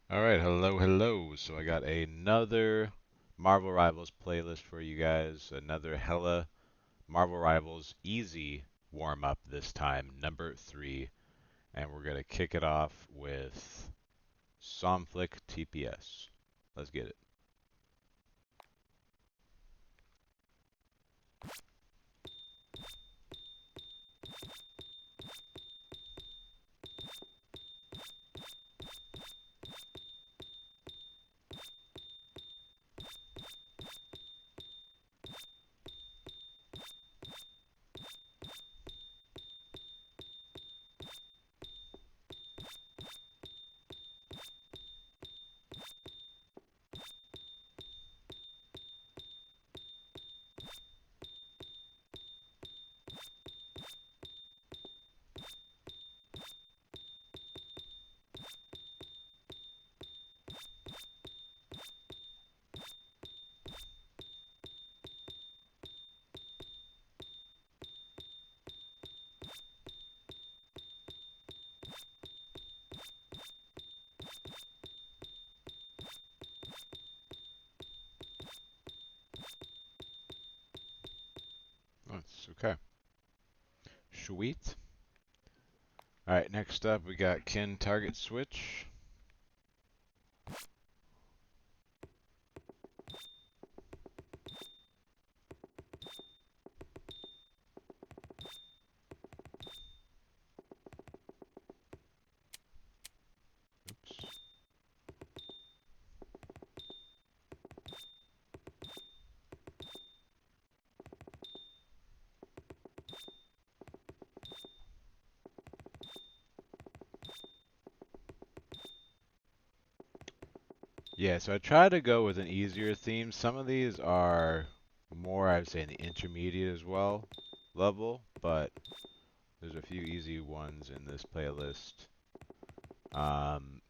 All right, hello. So I got another Marvel Rivals playlist for you guys. Another HELA Marvel Rivals easy warm up this time, number 3, and we're gonna kick it off with Somflick TPS. Let's get it. That's okay. Sweet. All right, next up we got Kin Target Switch. Oops. Yeah, so I try to go with an easier theme. Some of these are more, I would say, in the intermediate as well level, but there's a few easy ones in this playlist. Um,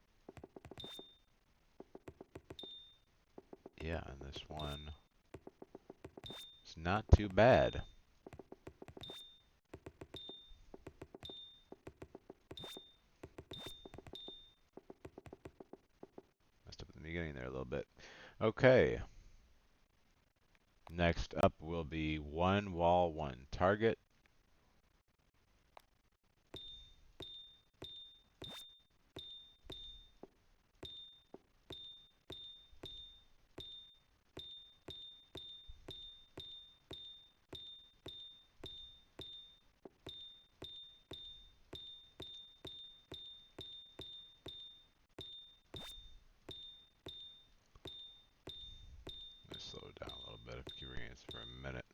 yeah, and this one is not too bad. Messed up at the beginning there a little bit. Okay, next up will be one wall, one target. Let's slow it down a little bit if you reading this for a minute.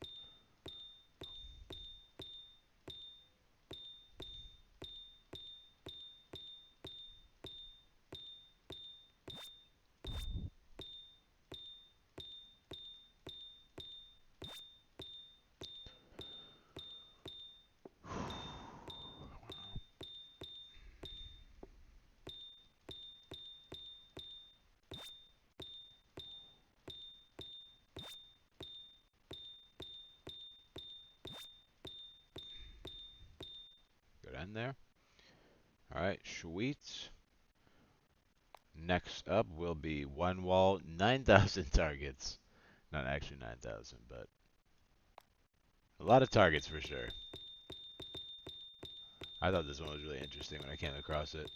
Good end there. All right, sweet. Next up will be one wall, 9,000 targets. Not actually 9,000, but a lot of targets for sure. I thought this one was really interesting when I came across it.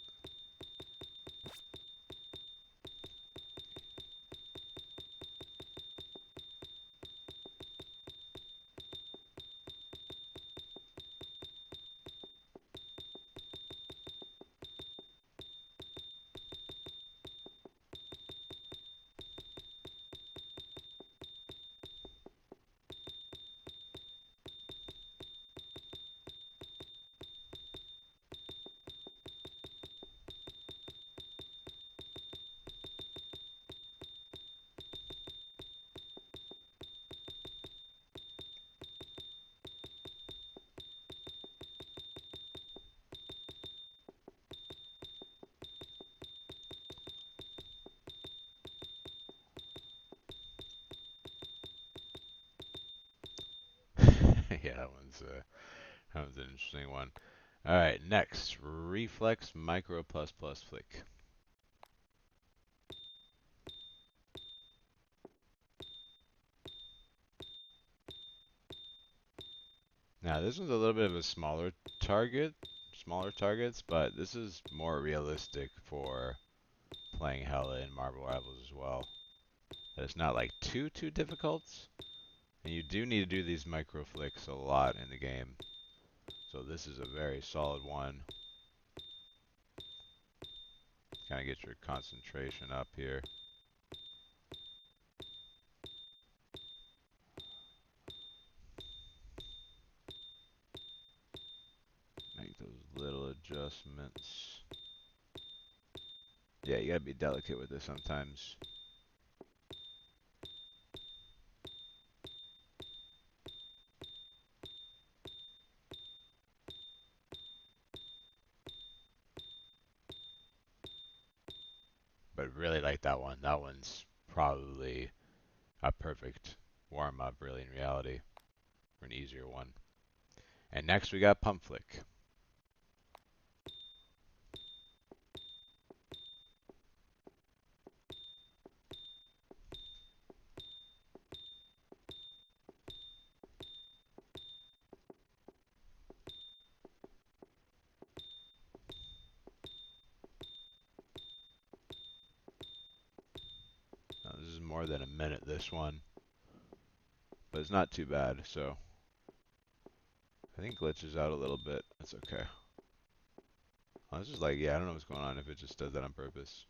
Yeah, that one's an interesting one. All right, next, reflex micro plus plus flick. Now this one's a little bit of a smaller targets, but this is more realistic for playing HELA in Marvel Rivals as well. That it's not like too difficult, and you do need to do these micro flicks a lot in the game. So this is a very solid one. Kind of get your concentration up here. Make those little adjustments. Yeah, you gotta be delicate with this sometimes. But really like that one. That one's probably a perfect warm-up, really, in reality, for an easier one. And next we got pump flick. Now, this is more than a minute, this one, but it's not too bad. So I think glitches out a little bit. That's okay. I was just like, yeah, I don't know what's going on if it just does that on purpose.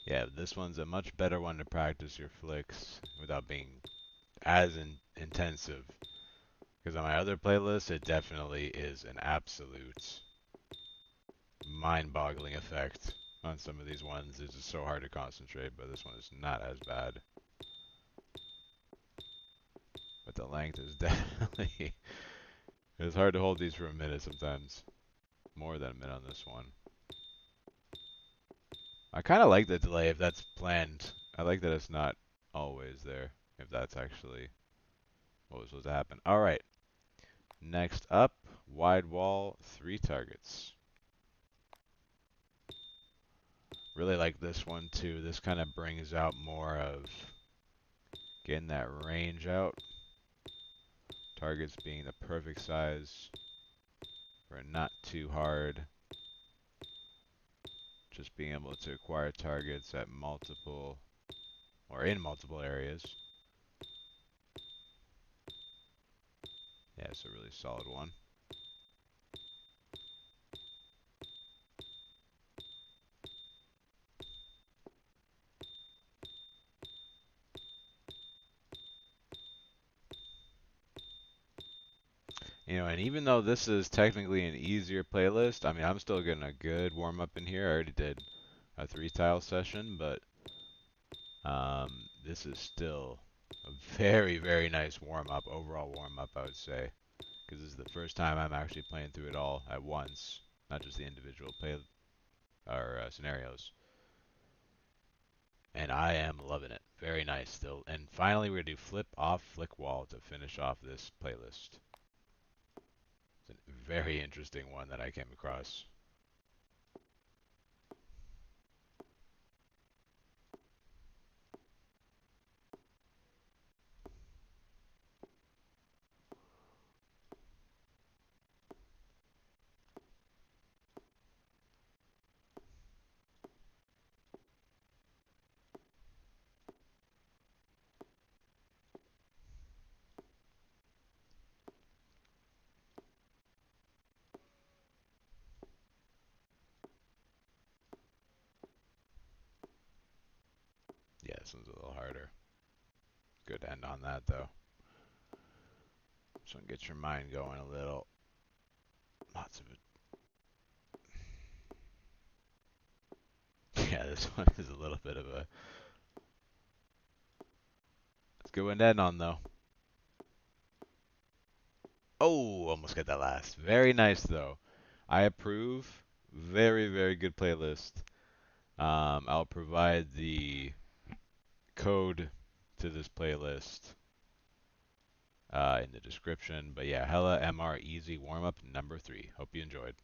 Yeah, this one's a much better one to practice your flicks without being as intensive. Because on my other playlist, it definitely is an absolute mind-boggling effect on some of these ones. It's just so hard to concentrate, but this one is not as bad. But the length is definitely... It's hard to hold these for a minute sometimes. More than a minute on this one. I kind of like the delay if that's planned. I like that it's not always there, if that's actually what was supposed to happen. Alright. Next up, wide wall, 3 targets. Really like this one too. This kind of brings out more of getting that range out. Targets being the perfect size for not too hard. Just being able to acquire targets at multiple or in multiple areas. Yeah, it's a really solid one. You know, and even though this is technically an easier playlist, I mean, I'm still getting a good warm-up in here. I already did a 3-tile session, but this is still a very nice warm-up, overall warm-up, I would say. Because this is the first time I'm actually playing through it all at once, not just the individual scenarios. And I am loving it. Very nice still. And finally, we're going to do flip off flick wall to finish off this playlist. It's a very interesting one that I came across. Yeah, this one's a little harder. Good end on that, though. This one gets your mind going a little. Lots of it. Yeah, this one is a little bit of a... It's a good one to end on, though. Oh, almost got that last. Very nice, though. I approve. Very good playlist. I'll provide the code to this playlist in the description. But yeah, HELA MR Easy Warm Up number 3. Hope you enjoyed.